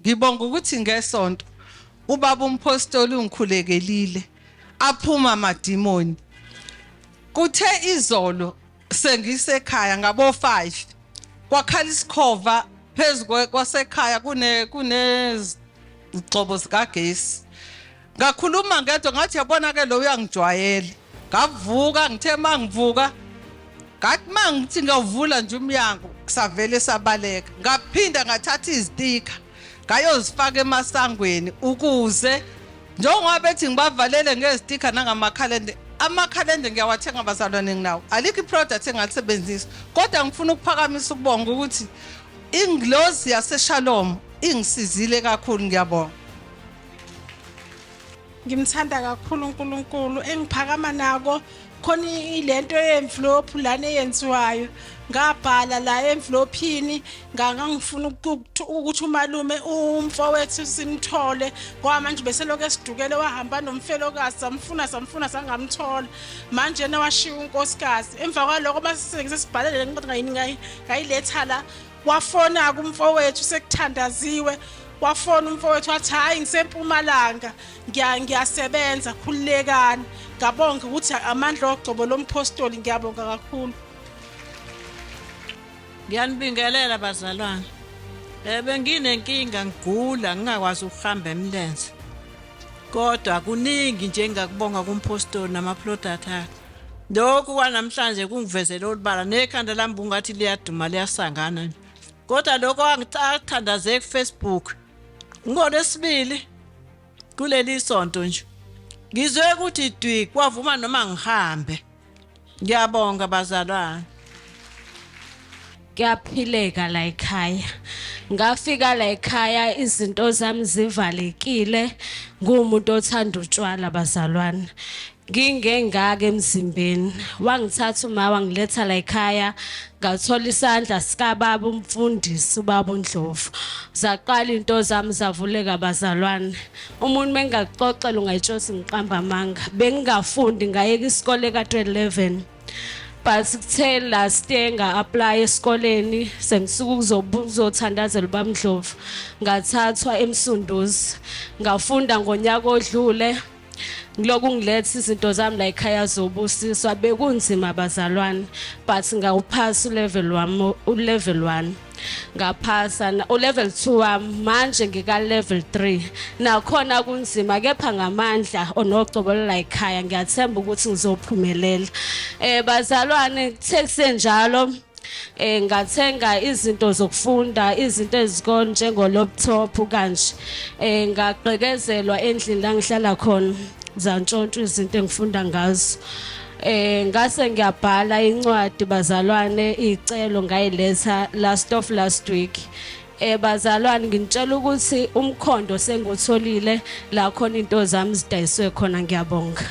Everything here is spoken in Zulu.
Ngibonga ukuthi ngesonto ubaba umpostoli ungikhulekelile aphuma amadimoni. Kuthe izolo sengisekhaya ngabo 5 kwakhala isikhova phezulu kwasekhaya kunezigcobo zikagesi. Ngakhuluma ngedwa ngathi yabona ke lo uyangijwayela. Ngavuka ngithe mangivuka ngathi mangithi ngavula nje umyango kusavele sabaleka. Ngaphinda ngathatha izitika ngayozifaka emasangweni ukuze njengoba bethi ngibavalele ngezitika nangamakhalende. Amakhalende ngiyawathenga bazalwane nginawo. Alikho iproduct engalisebenzisa kodwa ngifuna ukuphakamisa ukubonga ukuthi ingilosi yaseShalom ingisizile kakhulu ngiyabonga. Ngimthanda kakhulu uNkulunkulu engiphakama nako khona ilento ye-envelope lana eyenziwayo ngabhala la envelope-ini ngangifuna ukuthi umalume umfowethu simthole ngoba manje bese lokho esidukele wahamba nomfelokazi samfuna sangamthola manje yena washiya unkosikazi emva kwaloko masisibhalele ngayiletha la wafona kumfowethu sekuthandaziwe wafona umfowethu wathi hayi ngisempumalanga ngiyasebenza khululekani ngabonga ukuthi amandla ogcobo lompostoli ngiyabonga kakhulu. Ngiyanibingelela bazalwane. Benginenkinga ngigula ngingakwazi ukuhamba emlenze. Kodwa kuningi nje ngakubonga kumpostoli namaproduct akhe. Lokhu kwanamhlanje kungivezela olubala nekhanda lami bungathi liyaduma liyasangana nje. Kodwa lokho angithandazeke kuFacebook. NgoLwesibili kuleli sonto nje. Ngizwe ukuthi dwi kwavuma noma ngihambe. Ngiyabonga bazalwane. Ngiyaphileka la ekhaya. Ngafika la ekhaya izinto zami zivalekile ngumuntu othanda utshwala bazalwane. Ngingengaka emzimbeni wangithatha uma wangiletha la ekhaya ngathola isandla sika baba umfundisi ubaba uNdlovu zaqala into zami zavuleka bazalwane. Umuntu mengaxoxela ungayitshosi ngiqamba amanga bengingafundi ngayeka isikole ka-11 but kuthe last year nga-apply esikoleni sengisuka ukuzothandazela ubaba Ndlovu ngathathwa eMsunduzi ngafunda ngonyaka odlule. Ngiloko ngiletha izinto zami la ekhaya zobusiswa bekunzima bazalwane but ngawuphasa ulevel 1 ngaphasa ulevel 2 wami manje ngika level 3 nakhona kunzima kepha ngamandla onogcobo la ekhaya ngiyathemba ukuthi ngizophumelela. Bazalwane kuthe njalo ngathenga izinto zokufunda izinto ezikole njengolaptop kanje ngaqekezelwa endlini la ngihlala khona zantshontsho izinto engifunda ngazo. Ngase ngiyabhala incwadi bazalwane icelo ngayiletha last week. Bazalwane nginitshela ukuthi umkhondo sengutholile la khona into zami zidayiswe khona ngiyabonga.